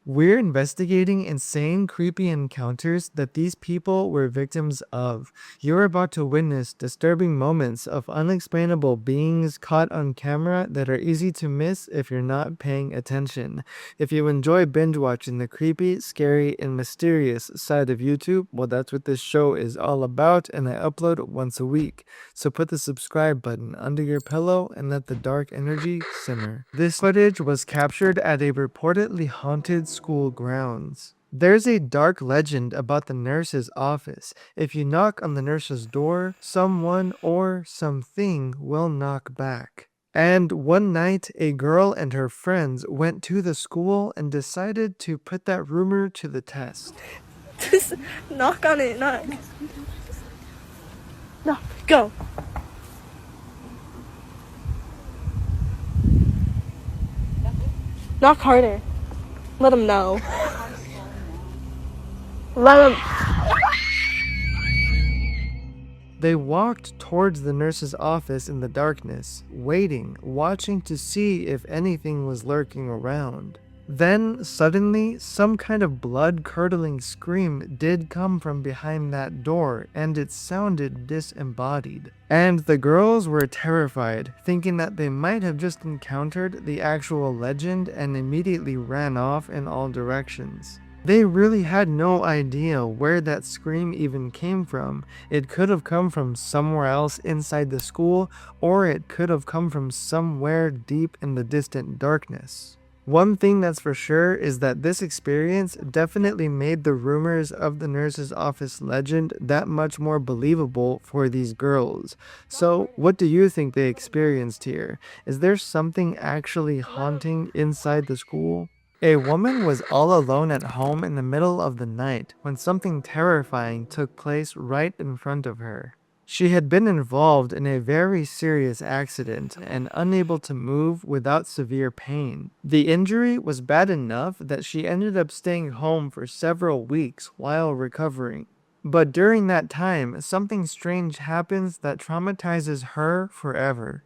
We're investigating insane, creepy encounters that these people were victims of. You're about to witness disturbing moments of unexplainable beings caught on camera that are easy to miss if you're not paying attention. If you enjoy binge watching the creepy, scary, and mysterious side of YouTube, well, that's what this show is all about, and I upload once a week. So put the subscribe button under your pillow and let the dark energy simmer. This footage was captured at a reportedly haunted school grounds. There's a dark legend about the nurse's office. If you knock on the nurse's door, someone or something will knock back. And one night, a girl and her friends went to the school and decided to put that rumor to the test. Just knock on it, knock. No, go. Knock harder. Let them know. Let them. They walked towards the nurse's office in the darkness, waiting, watching to see if anything was lurking around. Then, suddenly, some kind of blood-curdling scream did come from behind that door, and it sounded disembodied. And the girls were terrified, thinking that they might have just encountered the actual legend and immediately ran off in all directions. They really had no idea where that scream even came from. It could have come from somewhere else inside the school, or it could have come from somewhere deep in the distant darkness. One thing that's for sure is that this experience definitely made the rumors of the nurse's office legend that much more believable for these girls. So, what do you think they experienced here? Is there something actually haunting inside the school? A woman was all alone at home in the middle of the night when something terrifying took place right in front of her. She had been involved in a very serious accident and unable to move without severe pain. The injury was bad enough that she ended up staying home for several weeks while recovering. But during that time, something strange happens that traumatizes her forever.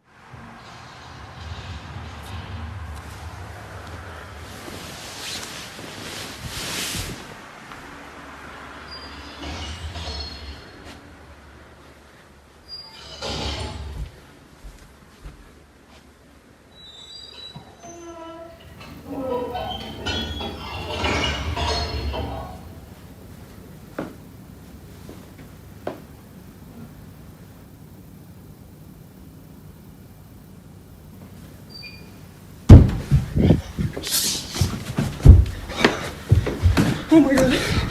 Oh my god.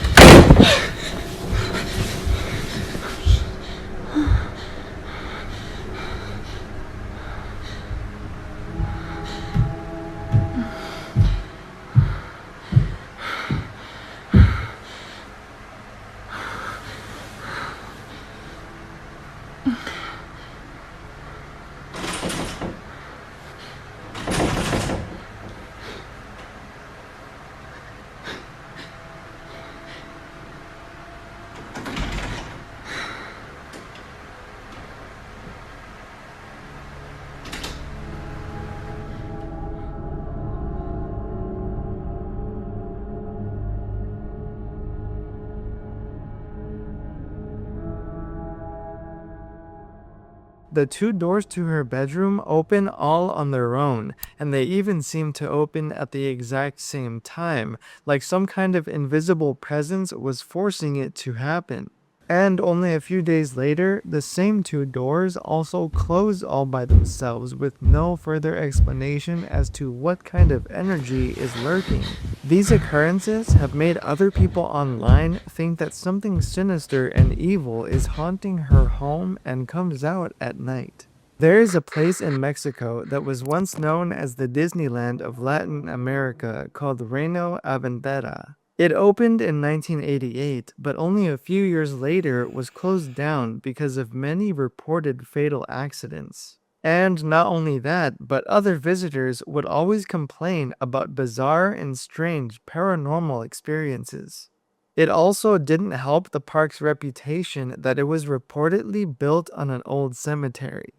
The two doors to her bedroom open all on their own, and they even seem to open at the exact same time, like some kind of invisible presence was forcing it to happen. And only a few days later, the same two doors also close all by themselves with no further explanation as to what kind of energy is lurking. These occurrences have made other people online think that something sinister and evil is haunting her home and comes out at night. There is a place in Mexico that was once known as the Disneyland of Latin America called Reino Aventura. It opened in 1988, but only a few years later was closed down because of many reported fatal accidents. And not only that, but other visitors would always complain about bizarre and strange paranormal experiences. It also didn't help the park's reputation that it was reportedly built on an old cemetery.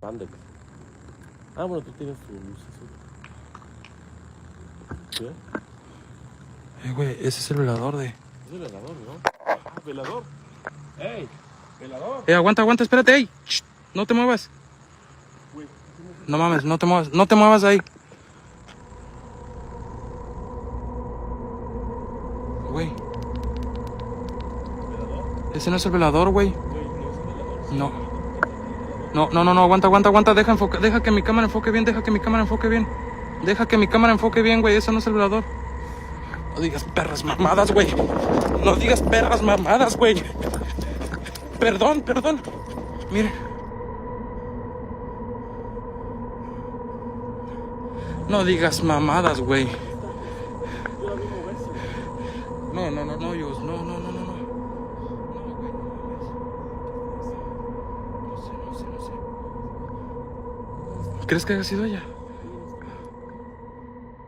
عندك. bueno, tú tienes tu lucecita. ¿Qué? Güey, ese es el velador de... Es el velador, ¿no? Ah, velador. ¡Ey! ¡Velador! Aguanta, aguanta, espérate, ey. Shh, no te muevas. Güey, No mames, no te muevas. No te muevas ahí. Güey, ¿velador? ese no es el velador, güey. Güey, no es el velador. No. No, aguanta, aguanta, aguanta. Deja que mi cámara enfoque bien, deja que mi cámara enfoque bien. Deja que mi cámara enfoque bien, güey. Eso no es el velador. No digas perras mamadas, güey. No digas perras mamadas, güey. Perdón, perdón. Mire. No digas mamadas, güey. Yo la vi moverse. No, Yus. No. No, güey, no mames. No sé. ¿Crees que haya sido ella?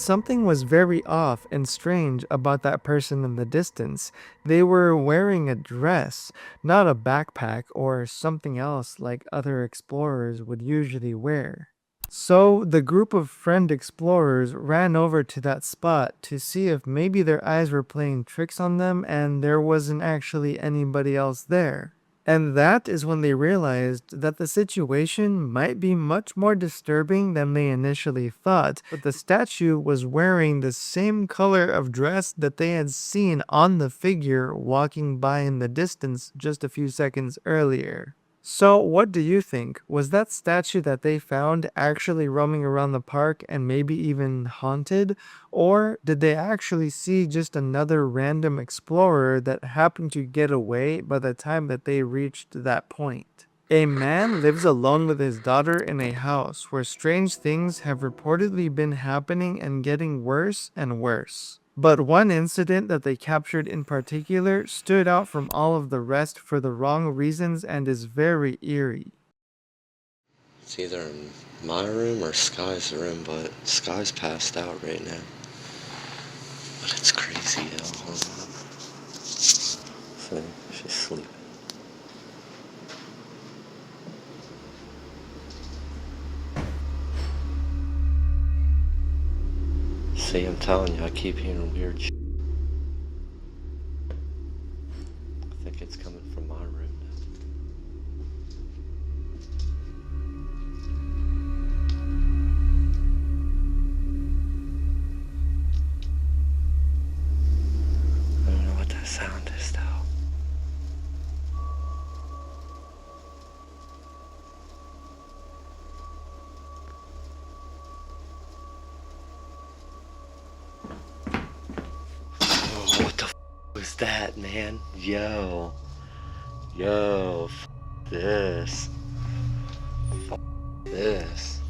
Something was very off and strange about that person in the distance. They were wearing a dress, not a backpack or something else like other explorers would usually wear. So the group of friend explorers ran over to that spot to see if maybe their eyes were playing tricks on them and there wasn't actually anybody else there. And that is when they realized that the situation might be much more disturbing than they initially thought. But the statue was wearing the same color of dress that they had seen on the figure walking by in the distance just a few seconds earlier. So, what do you think? Was that statue that they found actually roaming around the park and maybe even haunted? Or did they actually see just another random explorer that happened to get away by the time that they reached that point? A man lives alone with his daughter in a house where strange things have reportedly been happening and getting worse and worse. But one incident that they captured in particular stood out from all of the rest for the wrong reasons and is very eerie. It's either in my room or Sky's room, but Sky's passed out right now. But it's crazy, though. Hold on. See, she's sleeping. See, I'm telling you, I keep hearing weird shit. I think it's coming from my room now. I don't know what that sound is, though. Oh, what the was that, man? Yo, this. This.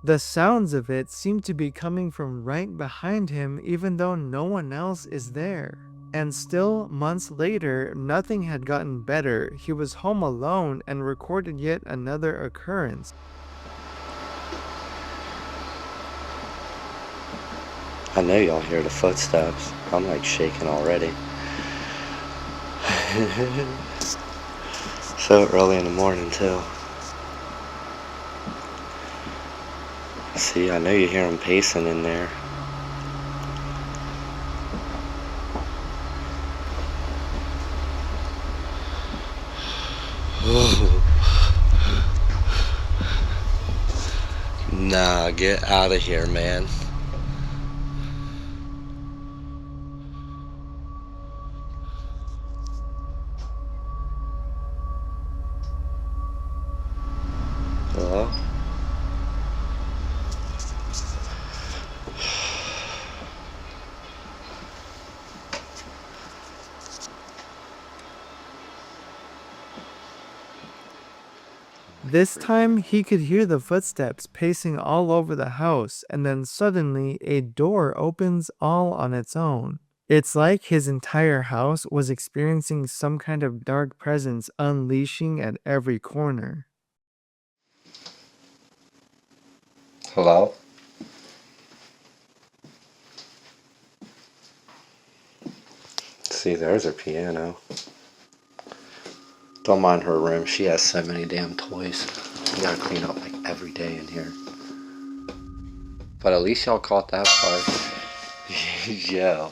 The sounds of it seem to be coming from right behind him even though no one else is there. And still, months later, nothing had gotten better. He was home alone and recorded yet another occurrence. I know y'all hear the footsteps. I'm like shaking already. So early in the morning too. See, I know you hear them pacing in there. Nah, get out of here, man. Hello? This time, he could hear the footsteps pacing all over the house, and then suddenly, a door opens all on its own. It's like his entire house was experiencing some kind of dark presence unleashing at every corner. Hello? See, there's her piano. Don't mind her room. She has so many damn toys. You gotta clean up like every day in here. But at least y'all caught that part. Yo.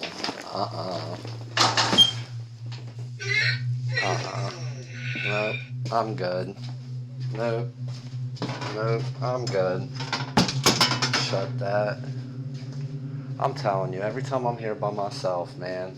Nope, I'm good. Nope, I'm good. Shut that. I'm telling you, every time I'm here by myself, man.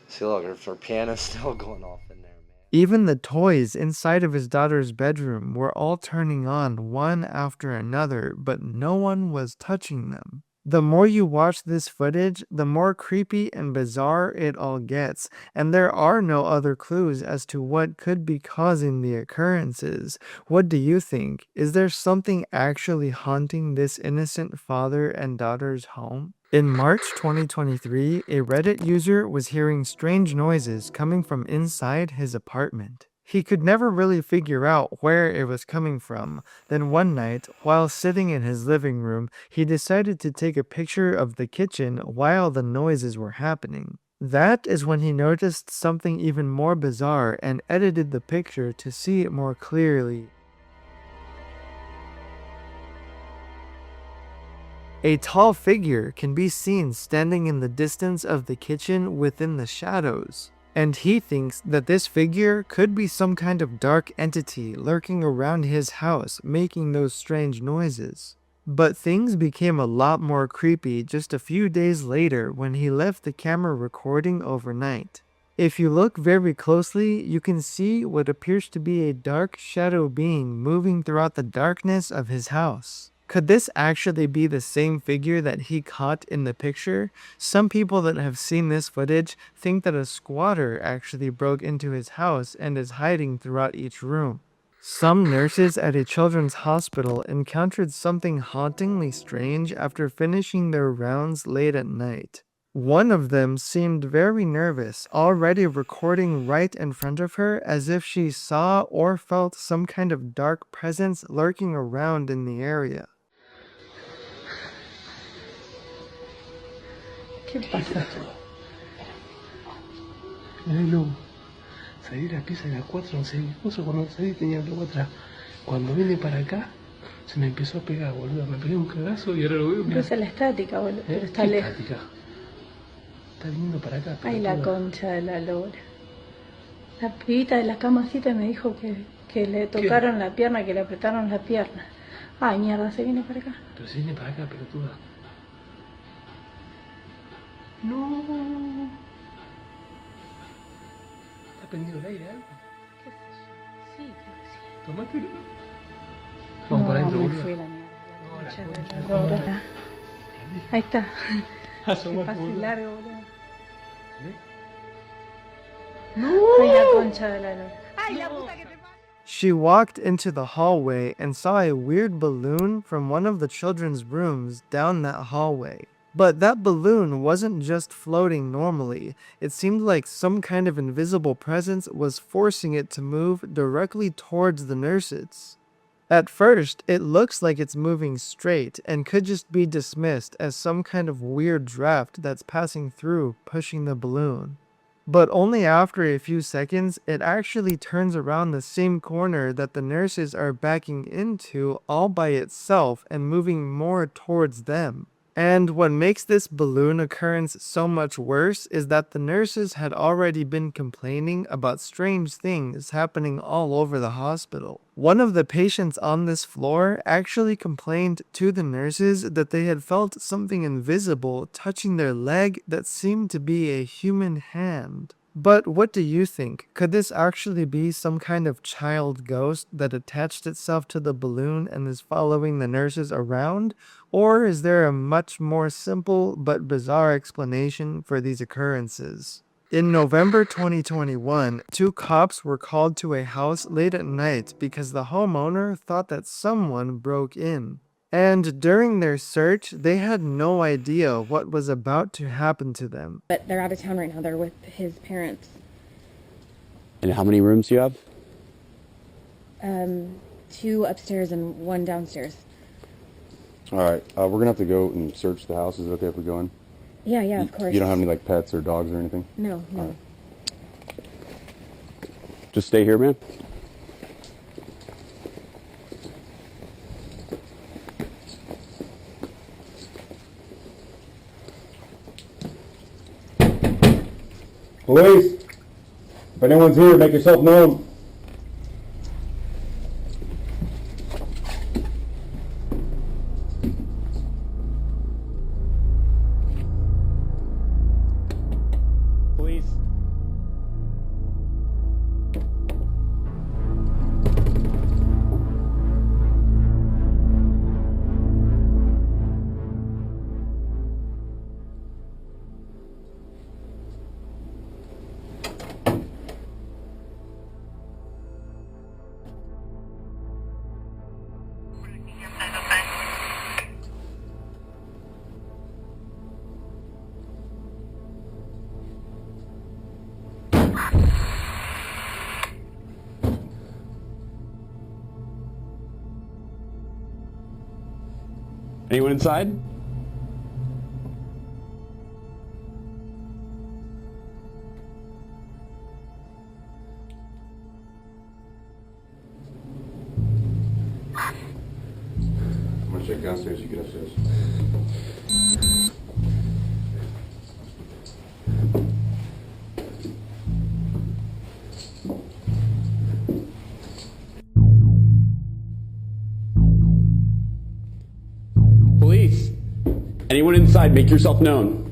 See, look, her piano's still going off in there, man. Even the toys inside of his daughter's bedroom were all turning on one after another, but no one was touching them. The more you watch this footage, the more creepy and bizarre it all gets, and there are no other clues as to what could be causing the occurrences. What do you think? Is there something actually haunting this innocent father and daughter's home? In March 2023, a Reddit user was hearing strange noises coming from inside his apartment. He could never really figure out where it was coming from. Then one night, while sitting in his living room, he decided to take a picture of the kitchen while the noises were happening. That is when he noticed something even more bizarre and edited the picture to see it more clearly. A tall figure can be seen standing in the distance of the kitchen within the shadows. And he thinks that this figure could be some kind of dark entity lurking around his house, making those strange noises. But things became a lot more creepy just a few days later when he left the camera recording overnight. If you look very closely, you can see what appears to be a dark shadow being moving throughout the darkness of his house. Could this actually be the same figure that he caught in the picture? Some people that have seen this footage think that a squatter actually broke into his house and is hiding throughout each room. Some nurses at a children's hospital encountered something hauntingly strange after finishing their rounds late at night. One of them seemed very nervous, already recording right in front of her as if she saw or felt some kind of dark presence lurking around in the area. ¿Qué pasa? Míralo. Salí de la pieza de las 4, no sé, mi esposo cuando salí tenía el loco atrás. Cuando vine para acá, se me empezó a pegar, boludo. Me pegué un cagazo y ahora lo veo. Pero esa es la estática, boludo. Pero está ¿Qué lejos. estática? Está viniendo para acá. Ay, la pelotuda. concha de la lora. La pibita de la camacita me dijo que le tocaron la pierna, que le apretaron la pierna. Ay, mierda, se viene para acá. Pero se viene para acá, pelotuda. No. ¿Está prendido el aire algo? ¿Qué sé yo? Sí, creo que sí. Tomátelo. Vamos para adentro, me boludo. fui la mierda. No, La la concha concha de de la la lora. Ahí está. Que Asomate, pase boludo. largo, boludo. ¿Eh? Ay, la concha de la lora. Ay, la puta que te parió. She walked into the hallway and saw a weird balloon from one of the children's rooms down that hallway. But that balloon wasn't just floating normally. It seemed like some kind of invisible presence was forcing it to move directly towards the nurses. At first, it looks like it's moving straight and could just be dismissed as some kind of weird draft that's passing through, pushing the balloon. But only after a few seconds, it actually turns around the same corner that the nurses are backing into all by itself and moving more towards them. And what makes this balloon occurrence so much worse is that the nurses had already been complaining about strange things happening all over the hospital. One of the patients on this floor actually complained to the nurses that they had felt something invisible touching their leg that seemed to be a human hand. But what do you think? Could this actually be some kind of child ghost that attached itself to the balloon and is following the nurses around? Or is there a much more simple but bizarre explanation for these occurrences? In November 2021, 2 cops were called to a house late at night because the homeowner thought that someone broke in. And during their search, they had no idea what was about to happen to them. But they're out of town right now. They're with his parents. And how many rooms do you have? 2 upstairs and 1 downstairs. All right, we're gonna have to go and search the house. Is it okay if we go in? Yeah, of course. You don't have any like pets or dogs or anything? No. Just stay here, man. Police! If anyone's here, make yourself known. Police. Anyone inside? I'm gonna check downstairs, you get upstairs. Police! Anyone inside, make yourself known.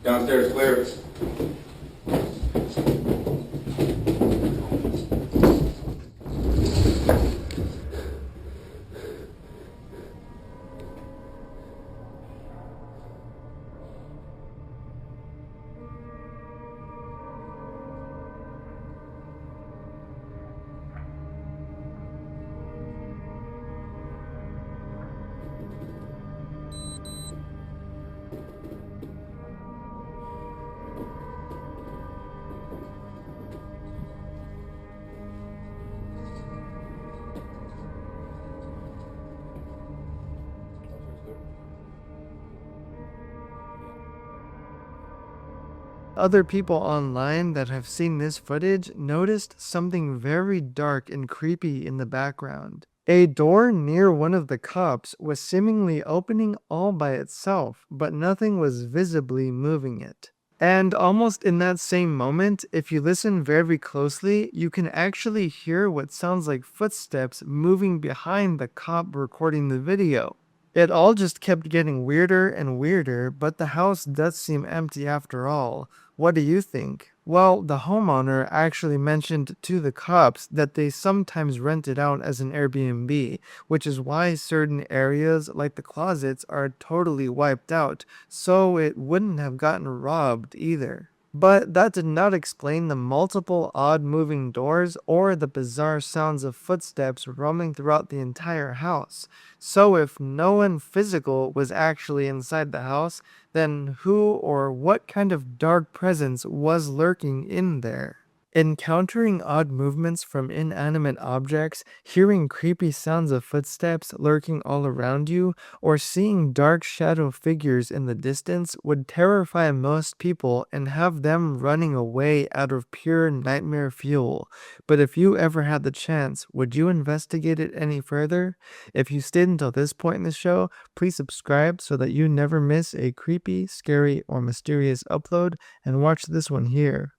Downstairs clear. Other people online that have seen this footage noticed something very dark and creepy in the background. A door near one of the cops was seemingly opening all by itself, but nothing was visibly moving it. And almost in that same moment, if you listen very closely, you can actually hear what sounds like footsteps moving behind the cop recording the video. It all just kept getting weirder and weirder, but the house does seem empty after all. What do you think? Well, the homeowner actually mentioned to the cops that they sometimes rent it out as an Airbnb, which is why certain areas like the closets are totally wiped out, so it wouldn't have gotten robbed either. But that did not explain the multiple odd moving doors or the bizarre sounds of footsteps roaming throughout the entire house. So if no one physical was actually inside the house, then who or what kind of dark presence was lurking in there? Encountering odd movements from inanimate objects, hearing creepy sounds of footsteps lurking all around you, or seeing dark shadow figures in the distance would terrify most people and have them running away out of pure nightmare fuel. But if you ever had the chance, would you investigate it any further? If you stayed until this point in the show, please subscribe so that you never miss a creepy, scary, or mysterious upload, and watch this one here.